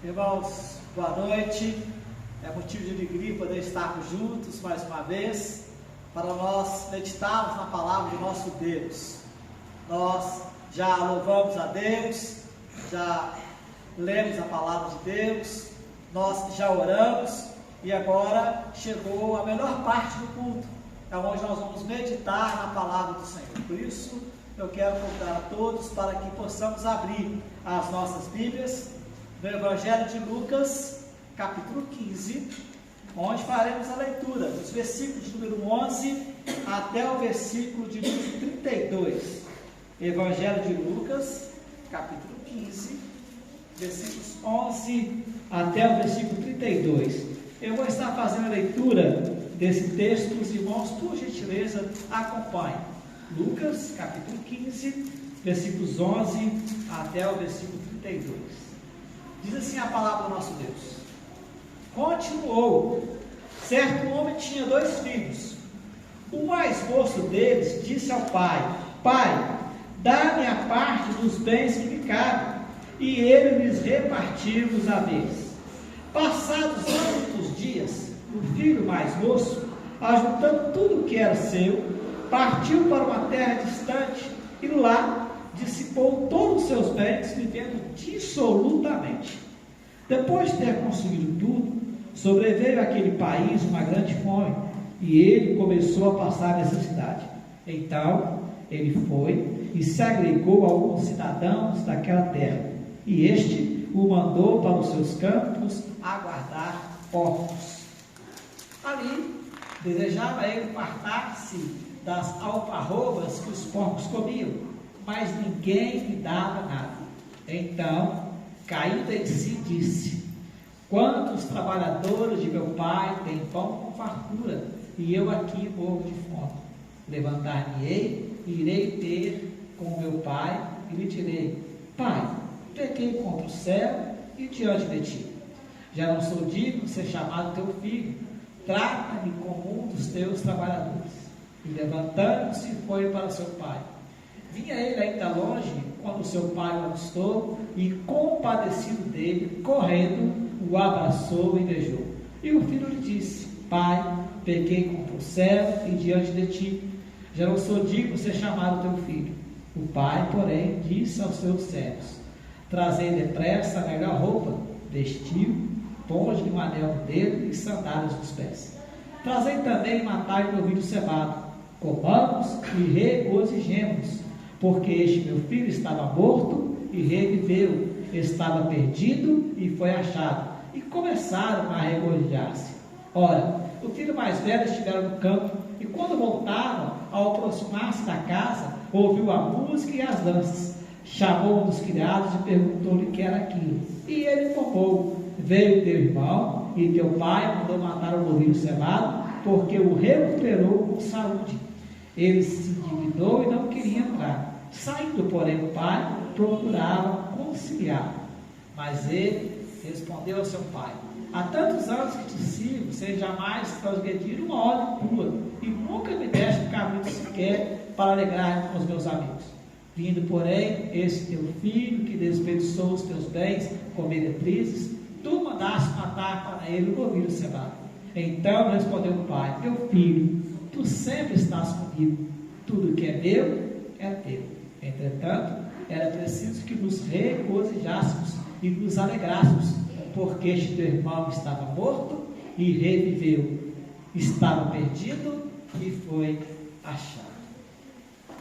Irmãos, boa noite. É motivo de alegria poder estarmos juntos mais uma vez para nós meditarmos na palavra de nosso Deus. Nós já louvamos a Deus, já lemos a palavra de Deus, nós já oramos e agora chegou a melhor parte do culto, é onde nós vamos meditar na palavra do Senhor. Por isso, eu quero convidar a todos para que possamos abrir as nossas Bíblias no Evangelho de Lucas, capítulo 15, onde faremos a leitura dos versículos de número 11 até o versículo de número 32. Evangelho de Lucas, capítulo 15, versículos 11 até o versículo 32. Eu vou estar fazendo a leitura desse texto, os irmãos, por gentileza, acompanhem. Lucas, capítulo 15, versículos 11 até o versículo 32. Diz assim a palavra do nosso Deus. Continuou: certo homem tinha 2 filhos. O mais moço deles disse ao pai: Pai, dá-me a parte dos bens que me cabem. E ele lhes repartiu os haveres. Passados muitos dias, o filho mais moço, ajuntando tudo o que era seu, partiu para uma terra distante e lá dissipou todos os seus bens, vivendo dissolutamente. Depois de ter conseguido tudo, sobreveio àquele país uma grande fome, e ele começou a passar necessidade. Então ele foi e se agregou a alguns cidadãos daquela terra, e este o mandou para os seus campos aguardar porcos. Ali desejava ele fartar-se das alfarrobas que os porcos comiam, mas ninguém lhe dava nada. Então, caindo em si, disse: quantos trabalhadores de meu pai têm pão com fartura, e eu aqui morro de fome? Levantar-me-ei e irei ter com meu pai, e lhe direi: Pai, pequei contra o céu e diante de ti. Já não sou digno de ser chamado teu filho. Trata-me como um dos teus trabalhadores. E levantando-se, foi para seu pai. Vinha ele ainda longe, quando seu pai o avistou, e compadecido dele, correndo, o abraçou e beijou. E o filho lhe disse: Pai, pequei contra o céu e diante de ti. Já não sou digno de ser chamado teu filho. O pai, porém, disse aos seus servos: Trazei depressa a melhor roupa, vestiu, pôs-lhe um anel no dedo e sandálias nos pés. Trazei também e matai o novilho cevado. Comamos e regozijemos, porque este meu filho estava morto e reviveu, estava perdido e foi achado. E começaram a regozijar-se. Ora, o filho mais velho estivera no campo, e quando voltavam, ao aproximar-se da casa, ouviu a música e as danças. Chamou um dos criados e perguntou-lhe o que era aquilo. E ele informou: veio teu irmão e teu pai mandou matar o novilho cevado, porque o recuperou com saúde. Ele se indignou e não queria entrar. Saindo, porém, o pai procurava conciliar. Mas ele respondeu ao seu pai: há tantos anos que te sirvo, sem jamais transgredir uma ordem tua, e nunca me deste um cabrito sequer para alegrar-me com os meus amigos. Vindo, porém, esse teu filho, que desperdiçou os teus bens com meretrizes, tu mandaste matar para ele o novilho cevado. Então respondeu o pai: meu filho, tu sempre estás comigo, tudo que é meu é teu. Entretanto, era preciso que nos regozijássemos e nos alegrássemos, porque este teu irmão estava morto e reviveu, estava perdido e foi achado.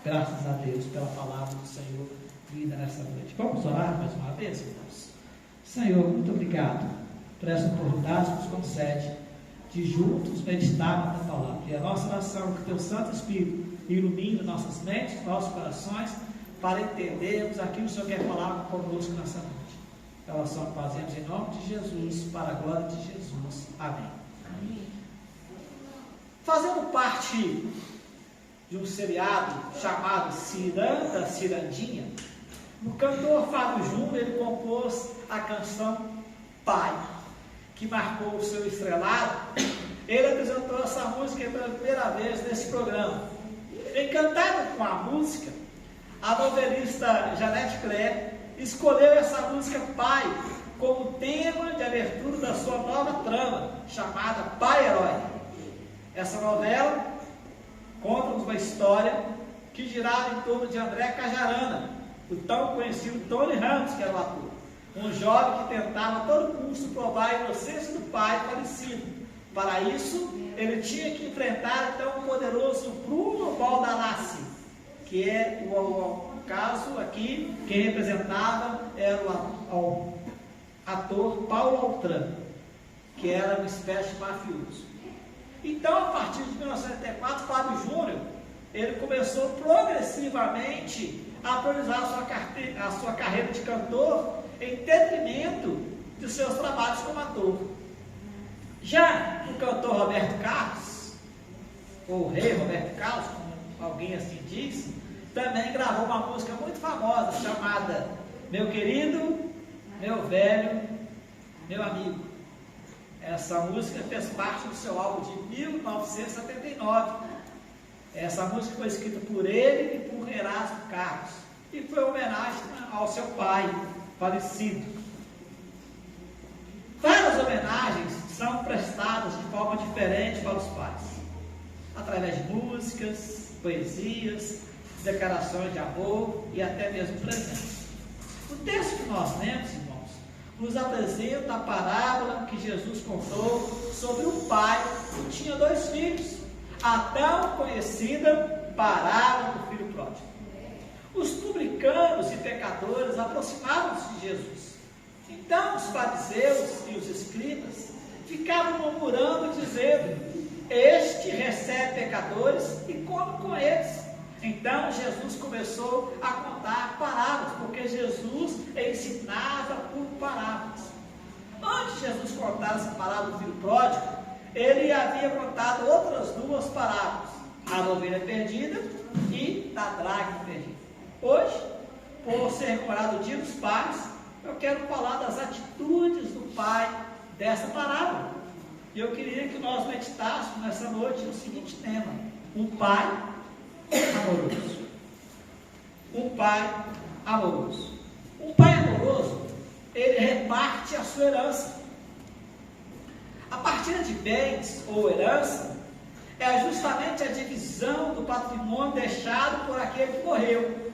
Graças a Deus pela palavra do Senhor vinda nessa noite. Vamos orar mais uma vez, irmãos? Senhor, muito obrigado por essa oportunidade que nos concede de juntos meditar na tua palavra. E a nossa oração, que teu Santo Espírito ilumine nossas mentes, nossos corações, para entendermos aquilo que o Senhor quer falar conosco nessa noite. É a oração que fazemos em nome de Jesus, para a glória de Jesus. Amém. Amém. Fazendo parte de um seriado chamado Ciranda, Cirandinha, o cantor Fábio Júnior, ele compôs a canção Pai, que marcou o seu estrelado. Ele apresentou essa música pela primeira vez nesse programa. Encantada com a música, a novelista Janete Claire escolheu essa música Pai como tema abertura da sua nova trama, chamada Pai Herói. Essa novela conta-nos uma história que girava em torno de André Cajarana, o tão conhecido Tony Ramos, que era o ator. Um jovem que tentava a todo custo provar a inocência do pai falecido. Para isso, ele tinha que enfrentar então o poderoso Bruno Baldalassi, que é o caso aqui, quem representava era o ator Paulo Altran, que era uma espécie de mafioso. Então, a partir de 1974, Fábio Júnior, ele começou progressivamente a priorizar a sua carreira de cantor em detrimento de seus trabalhos como ator. Já o cantor Roberto Carlos, ou o rei Roberto Carlos, como alguém assim diz, também gravou uma música muito famosa chamada Meu Querido, Meu Velho, Meu Amigo. Essa música fez parte do seu álbum de 1979. Essa música foi escrita por ele e por Erasmo Carlos e foi uma homenagem ao seu pai falecido. Várias homenagens são prestadas de forma diferente para os pais, através de músicas, poesias, declarações de amor e até mesmo presentes. O texto que nós lemos, irmãos, nos apresenta a parábola que Jesus contou sobre um pai que tinha 2 filhos, a tão conhecida parábola do filho pródigo. Os publicanos e pecadores aproximavam-se de Jesus. Então os fariseus e os escribas ficavam murmurando, dizendo: este recebe pecadores e come com eles. Então Jesus começou a contar parábolas, porque Jesus ensinava por parábolas. Antes de Jesus contar essa parábola do filho pródigo, ele havia contado outras 2 parábolas: a da ovelha perdida e da dracma perdida. Hoje, por ser comemorado o Dia dos Pais, eu quero falar das atitudes do pai dessa parábola. E eu queria que nós meditássemos nessa noite no seguinte tema: um pai amoroso. Um pai amoroso. Um pai amoroso, ele reparte a sua herança. A partilha de bens ou herança é justamente a divisão do patrimônio deixado por aquele que morreu.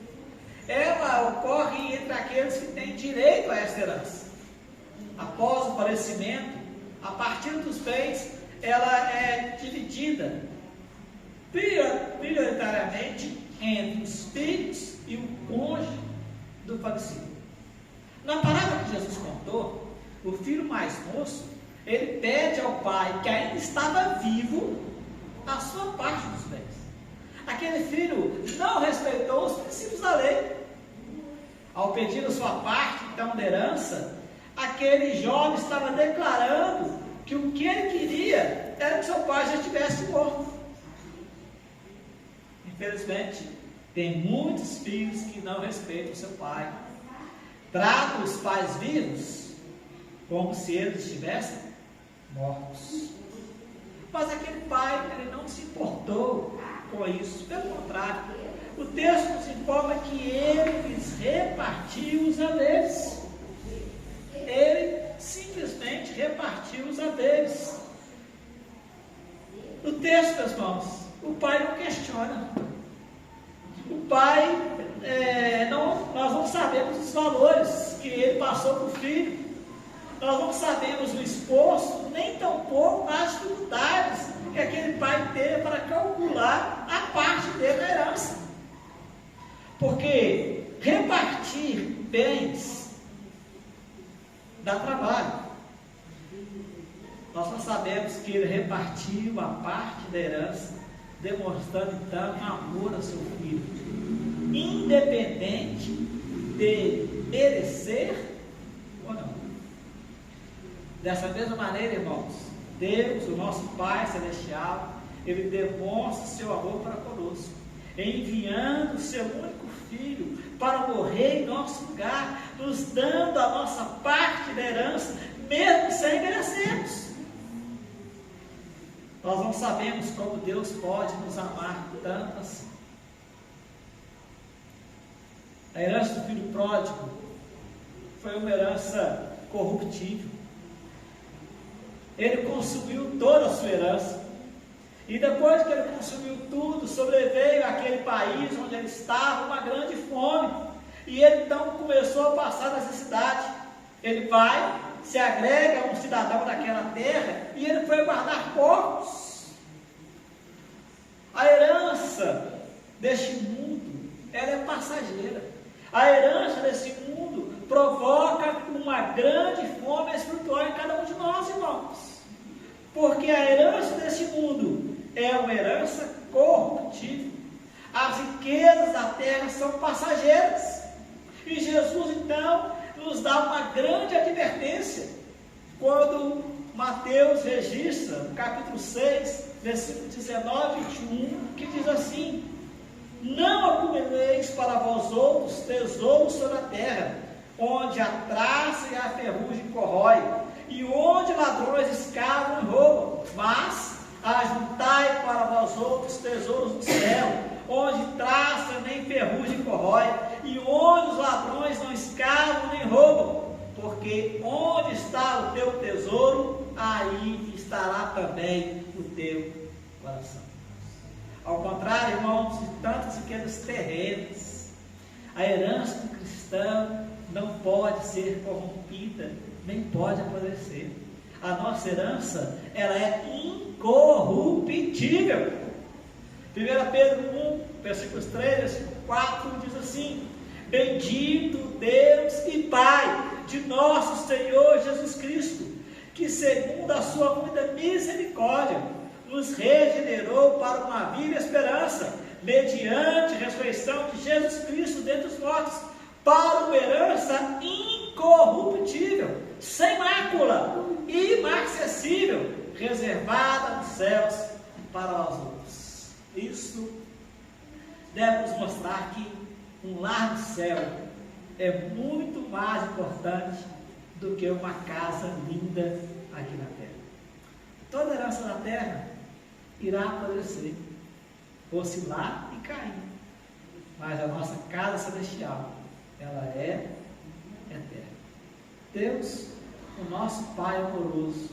Ela ocorre entre aqueles que têm direito a essa herança. Após o falecimento, a partilha dos bens, ela é dividida prioritariamente entre os filhos e o cônjuge do falecido. Na parábola que Jesus contou, o filho mais moço, ele pede ao pai que ainda estava vivo a sua parte dos bens. Aquele filho não respeitou os princípios da lei. Ao pedir a sua parte, então, da herança, aquele jovem estava declarando que o que ele queria era que seu pai já estivesse morto. Infelizmente, tem muitos filhos que não respeitam o seu pai. Tratam os pais vivos como se eles estivessem mortos. Mas aquele pai, ele não se importou com isso. Pelo contrário, o texto nos informa que ele lhes repartiu os haveres. Ele simplesmente repartiu os haveres. No texto, meus irmãos, o pai não questiona. O pai, nós não sabemos os valores que ele passou para o filho. Nós não sabemos o esforço, nem tampouco as dificuldades que aquele pai teve para calcular a parte dele da herança. Porque repartir bens dá trabalho. Nós não sabemos que ele repartiu a parte da herança, demonstrando então amor ao seu filho, independente de merecer ou não. Dessa mesma maneira, irmãos, Deus, o nosso Pai Celestial, ele demonstra seu amor para conosco, enviando o seu único Filho para morrer em nosso lugar, nos dando a nossa parte da herança, mesmo sem merecermos. Nós não sabemos como Deus pode nos amar tanto assim. A herança do filho pródigo foi uma herança corruptível. ele consumiu toda a sua herança. E depois que ele consumiu tudo, sobreveio àquele país onde ele estava uma grande fome. E ele então começou a passar necessidade. Ele vai, se agrega a um cidadão daquela terra e ele foi guardar porcos. A herança deste mundo, ela é passageira. A herança desse mundo provoca uma grande fome espiritual em cada um de nós, irmãos. Porque a herança desse mundo é uma herança corruptível. As riquezas da terra são passageiras. E Jesus então nos dá uma grande advertência quando Mateus registra no capítulo 6, versículo 19 e 21, que diz assim: não acumuleis para vós outros tesouros sobre a terra, onde a traça e a ferrugem corrói, e onde ladrões escavam e roubam, mas ajuntai para vós outros tesouros no céu, onde traça nem ferrugem corrói, e onde os ladrões não escavam nem roubam, porque onde está o teu tesouro, aí estará também o teu coração. Ao contrário, irmãos, de tantas riquezas terrenas, a herança do cristão não pode ser corrompida, nem pode apodrecer. A nossa herança, ela é incorruptível. 1 Pedro 1, versículos 3, versículo 4, diz assim: bendito Deus e Pai de nosso Senhor Jesus Cristo, que segundo a sua muita misericórdia, nos regenerou para uma viva esperança, mediante a ressurreição de Jesus Cristo dentre os mortos, para uma herança incorruptível, sem mácula, inacessível, reservada nos céus para os outros. Isso deve nos mostrar que um lar no céu é muito mais importante do que uma casa linda aqui na terra. Toda herança da terra irá apodrecer, oscilar e cair, mas a nossa casa celestial, ela é eterna. Deus, o nosso Pai amoroso,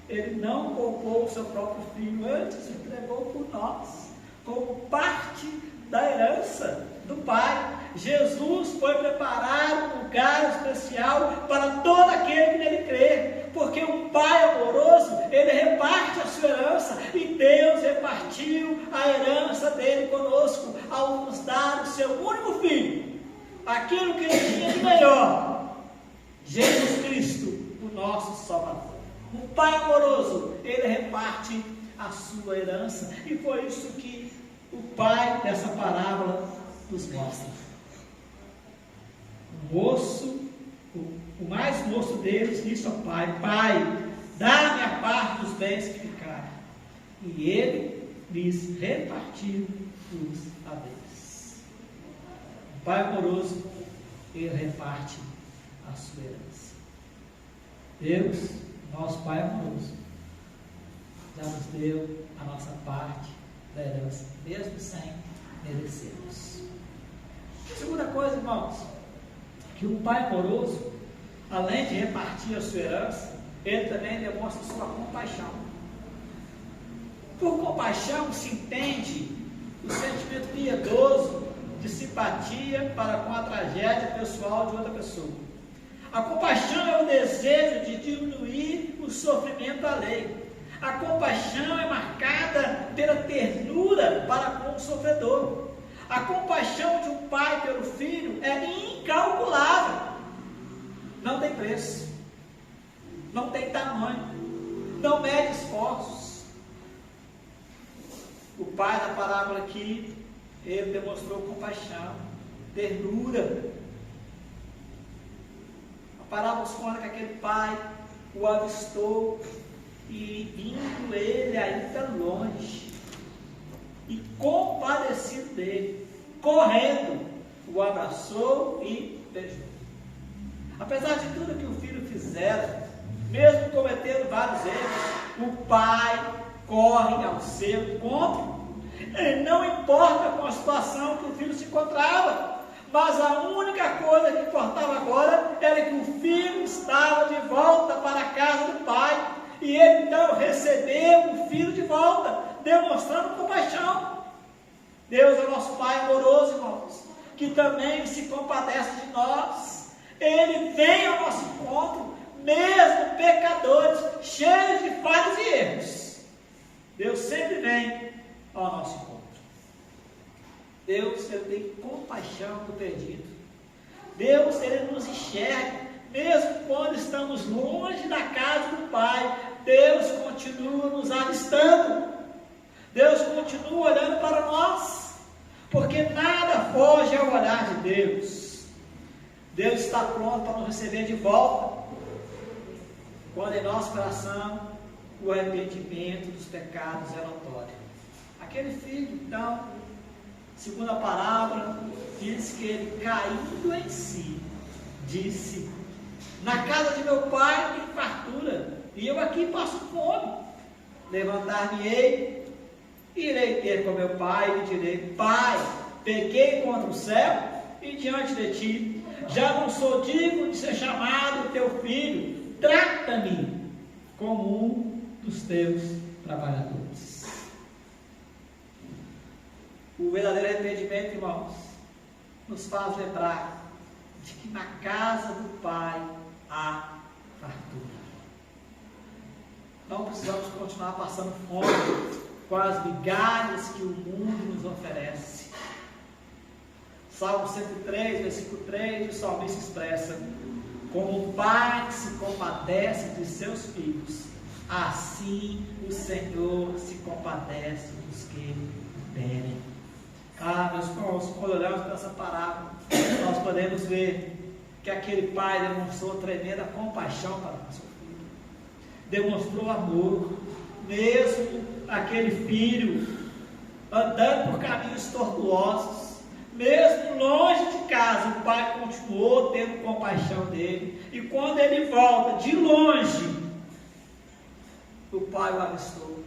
Ele não poupou o seu próprio Filho, antes entregou por nós, como parte da herança do Pai. Jesus foi preparar um lugar especial para todo aquele que nele crê, porque um Pai amoroso, Ele reparte a sua herança, e Deus repartiu a herança dele conosco, ao nos dar o seu único Filho, aquilo que Ele tinha de melhor, Jesus Cristo, o nosso Salvador. Um Pai amoroso, Ele reparte a sua herança, e foi isso que o Pai dessa parábola nos mostra. O mais moço deles disse ao pai: Pai, dá-me a parte dos bens que ficaram. E ele lhes repartiu os haveres. O Pai amoroso, Ele reparte a sua herança. Deus, nosso Pai amoroso, já nos deu a nossa parte da herança, mesmo sem merecermos. Segunda coisa, irmãos, que um Pai amoroso, além de repartir a sua herança, Ele também demonstra sua compaixão. Por compaixão se entende o sentimento piedoso de simpatia para com a tragédia pessoal de outra pessoa. A compaixão é o desejo de diminuir o sofrimento alheio. A compaixão é marcada pela ternura para com o sofredor. A compaixão de um pai pelo filho é incalculável. Não tem preço, não tem tamanho, não mede esforços. O pai da parábola aqui, ele demonstrou compaixão, ternura. A parábola conta que aquele pai o avistou e indo ele ainda longe, e compadecido dele, correndo, o abraçou e beijou. Apesar de tudo que o filho fizera, mesmo cometendo vários erros, o pai corre ao seu encontro. Ele não importa com a situação que o filho se encontrava, mas a única coisa que importava agora era que o filho estava de volta para a casa do pai. E ele então filho de volta, demonstrando compaixão. Deus é o nosso Pai amoroso, irmãos, que também se compadece de nós. Ele vem ao nosso encontro, mesmo pecadores, cheios de falhas e erros. Deus sempre vem ao nosso encontro. Deus, Ele tem compaixão do perdido. Deus, Ele nos enxerga, mesmo quando estamos longe da casa do Pai. Deus continua nos avistando. Deus continua olhando para nós, porque nada foge ao olhar de Deus. Deus está pronto para nos receber de volta, quando em nosso coração o arrependimento dos pecados é notório. Aquele filho, então, segundo a palavra, diz que ele, caindo em si, disse: na casa de meu pai tem fartura, e eu aqui passo fome. Levantar-me-ei, irei ter com meu pai, e lhe direi: Pai, pequei contra o céu e diante de ti, já não sou digno de ser chamado teu filho, trata-me como um dos teus trabalhadores. O verdadeiro arrependimento, irmãos, nos faz lembrar de que na casa do Pai há fartura. Não precisamos continuar passando fome com as migalhas que o mundo nos oferece. Salmo 103, versículo 3, o salmista expressa: como o pai que se compadece de seus filhos, assim o Senhor se compadece dos que temem. Meus irmãos, quando olhamos para essa parábola, nós podemos ver que aquele pai demonstrou tremenda compaixão para o seu filho, demonstrou amor, mesmo aquele filho andando por caminhos tortuosos, mesmo longe de casa, o pai continuou tendo compaixão dele, e quando ele volta de longe, o pai o avistou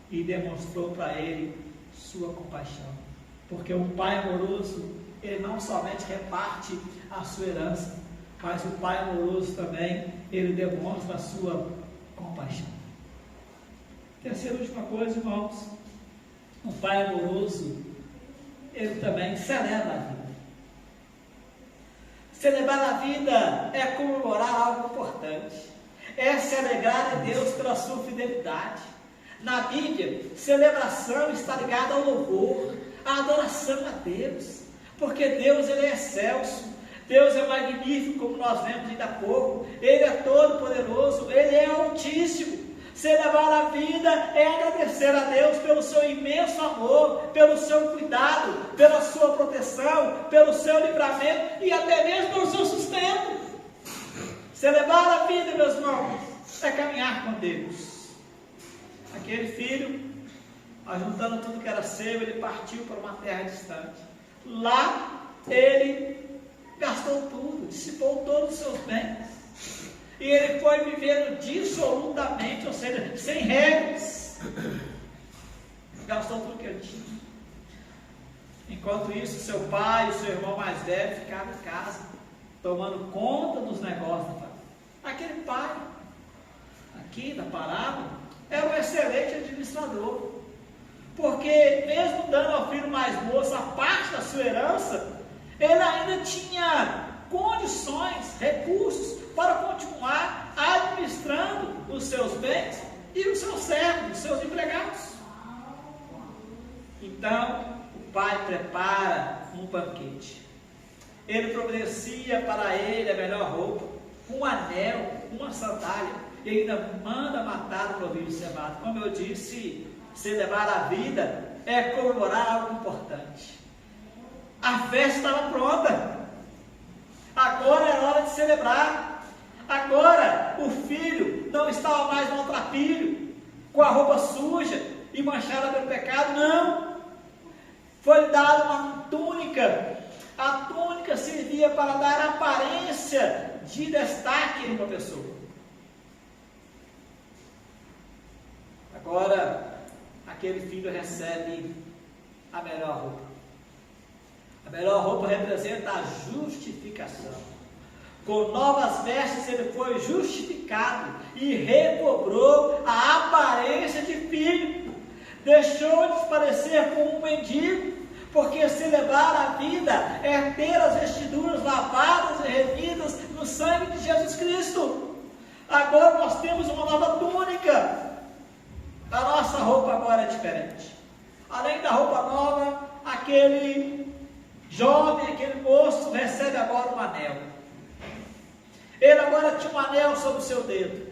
e demonstrou para ele sua compaixão, porque um pai amoroso, ele não somente reparte a sua herança, mas o pai amoroso também, ele demonstra a sua compaixão. Terceira e última coisa, irmãos, um pai amoroso, ele também celebra a vida. Celebrar a vida é comemorar algo importante, é se alegrar em Deus pela sua fidelidade. Na Bíblia, celebração está ligada ao louvor, à adoração a Deus, porque Deus, Ele é excelso, Deus é magnífico, como nós vemos ainda há pouco, Ele é todo poderoso, Ele é altíssimo. Celebrar a vida é agradecer a Deus pelo seu imenso amor, pelo seu cuidado, pela sua proteção, pelo seu livramento e até mesmo pelo seu sustento. Celebrar a vida, meus irmãos, é caminhar com Deus. Aquele filho, ajuntando tudo que era seu, ele partiu para uma terra distante. Lá, ele gastou tudo, dissipou todos os seus bens. E ele foi vivendo dissolutamente, ou seja, sem regras. Gastou tudo que ele tinha. Enquanto isso, seu pai e seu irmão mais velho ficaram em casa, tomando conta dos negócios da família. Aquele pai, aqui da parábola, era um excelente administrador, porque mesmo dando ao filho mais moço a parte da sua herança, ele ainda tinha condições, recursos para continuar administrando os seus bens e os seus servos, os seus empregados. Então o pai prepara um banquete, ele providencia para ele a melhor roupa, um anel, uma sandália, e ainda manda matar o novilho cevado. Como eu disse, celebrar a vida é comemorar algo importante. A festa estava pronta, agora era hora de celebrar. Agora o filho não estava mais maltrapilho, com a roupa suja e manchada pelo pecado, não. Foi dada uma túnica. A túnica servia para dar aparência de destaque em uma pessoa. Agora, aquele filho recebe a melhor roupa. A melhor roupa representa a justificação. Com novas vestes ele foi justificado e recobrou a aparência de filho. Deixou de parecer como um mendigo, porque celebrar a vida é ter as vestiduras lavadas e remidas no sangue de Jesus Cristo. Agora nós temos uma nova túnica. A nossa roupa agora é diferente. Além da roupa nova, aquele jovem, aquele moço recebe agora um anel. Ele agora tinha um anel sobre o seu dedo.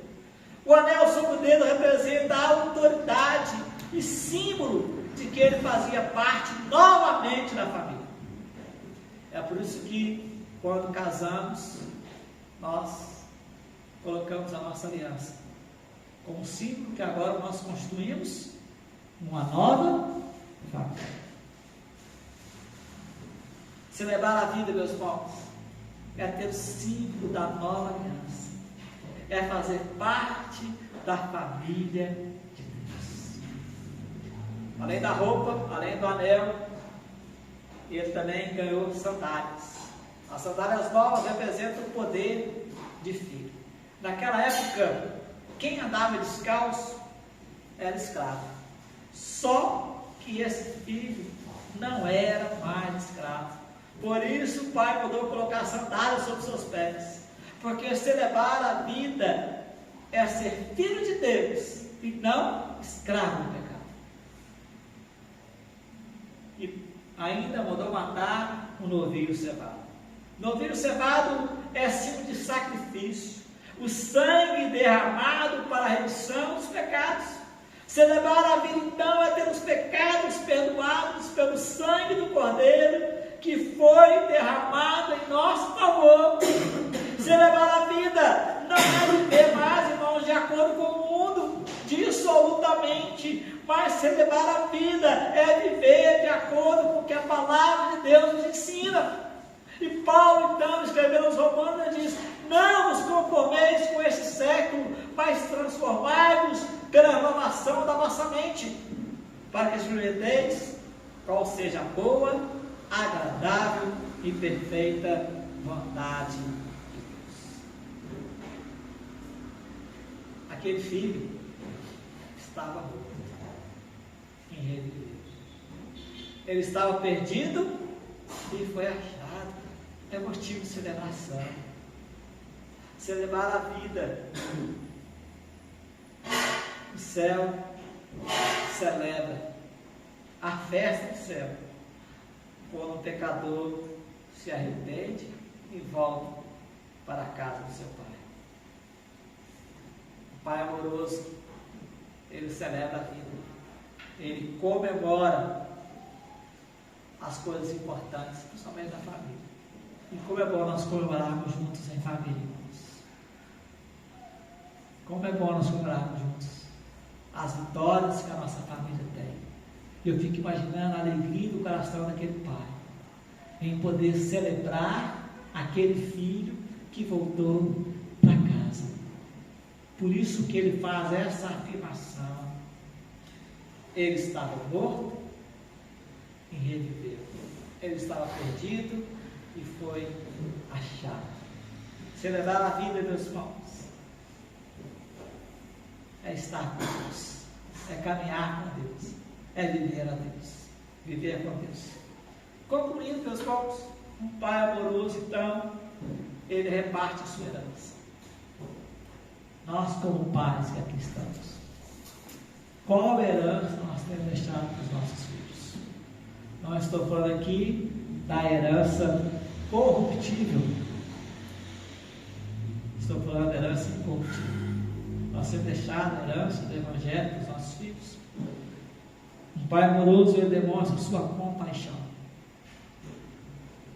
O anel sobre o dedo representa a autoridade e símbolo de que ele fazia parte novamente da família. É por isso que quando casamos, nós colocamos a nossa aliança como símbolo que agora nós constituímos uma nova família. Celebrar a vida, meus irmãos, é ter o símbolo da nova aliança, é fazer parte da família de Deus. Além da roupa, além do anel, ele também ganhou sandálias. As sandálias novas representam o poder de filho. Naquela época, quem andava descalço era escravo. Só que esse filho não era mais escravo. Por isso o pai mandou colocar sandálias sobre seus pés. Porque celebrar a vida é ser filho de Deus e não escravo do pecado. E ainda mandou matar um novilho cevado. Novilho cevado é símbolo de sacrifício. O sangue derramado para a remissão dos pecados. Celebrar a vida então é ter os pecados perdoados pelo sangue do Cordeiro que foi derramado em nosso favor. Celebrar a vida não é viver mais, irmãos, de acordo com o mundo, dissolutamente, mas celebrar a vida é viver de acordo com o que a palavra de Deus nos ensina. E Paulo, então, escrevendo aos Romanos, diz: não vos conformeis com este século, mas transformai-vos pela renovação da vossa mente, para que experimenteis qual seja a boa, agradável e perfeita vontade de Deus. Aquele filho estava morto, em reviver. Ele estava perdido e foi achado. É motivo de celebração. Celebrar a vida. O céu celebra a festa do céu quando o pecador se arrepende e volta para a casa do seu pai. O pai amoroso, ele celebra a vida, ele comemora as coisas importantes, principalmente da família. E como é bom nós comemorarmos juntos em família, irmãos. Como é bom nós comemorarmos juntos as vitórias que a nossa família tem. Eu fico imaginando a alegria do coração daquele pai em poder celebrar aquele filho que voltou para casa. Por isso que ele faz essa afirmação: ele estava morto e reviveu. Ele estava perdido e foi achado. Celebrar a vida, meus irmãos, é estar com Deus, é caminhar com Deus, é viver a Deus, viver com Deus. Concluindo, meus irmãos, um pai amoroso, então, ele reparte a sua herança. Nós, como pais que aqui estamos, qual herança nós temos deixado para os nossos filhos? Não estou falando aqui da herança corruptível, estou falando da herança incorruptível. Nós temos deixado a herança do Evangelho para os nossos filhos. Um pai amoroso, ele demonstra sua compaixão.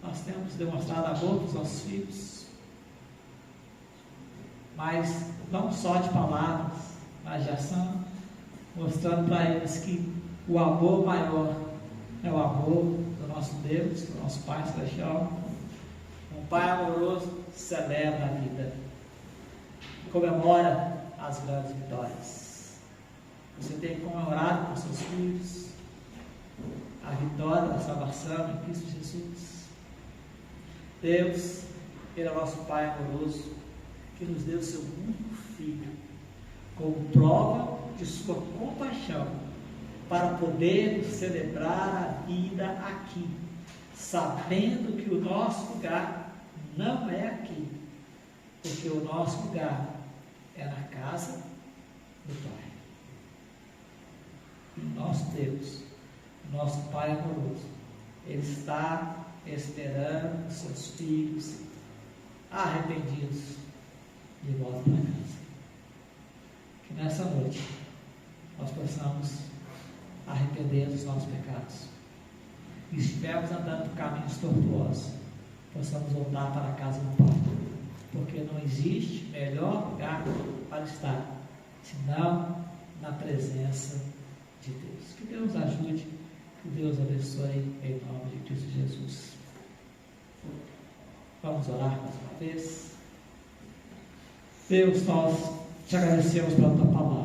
Nós temos demonstrado amor para os nossos filhos, mas não só de palavras, mas de ação, mostrando para eles que o amor maior é o amor do nosso Deus, do nosso Pai Celestial. Um pai amoroso celebra a vida, comemora as grandes vitórias. Você tem que comemorar com seus filhos a vitória da salvação em Cristo Jesus. Deus Ele é nosso Pai amoroso, que nos deu o seu único Filho, como prova de sua compaixão, para podermos celebrar a vida aqui, sabendo que o nosso lugar não é aqui, porque o nosso lugar é na casa do Pai. E o nosso Deus, o nosso Pai amoroso, Ele está esperando os seus filhos arrependidos de volta para casa. Que nessa noite nós possamos arrepender dos nossos pecados. E se estivermos andando por caminhos tortuosos, possamos voltar para a casa do Pai. Porque não existe melhor lugar para estar, senão na presença de Deus. Que Deus ajude, que Deus abençoe em nome de Cristo Jesus. Vamos orar mais uma vez. Deus, nós te agradecemos pela tua palavra.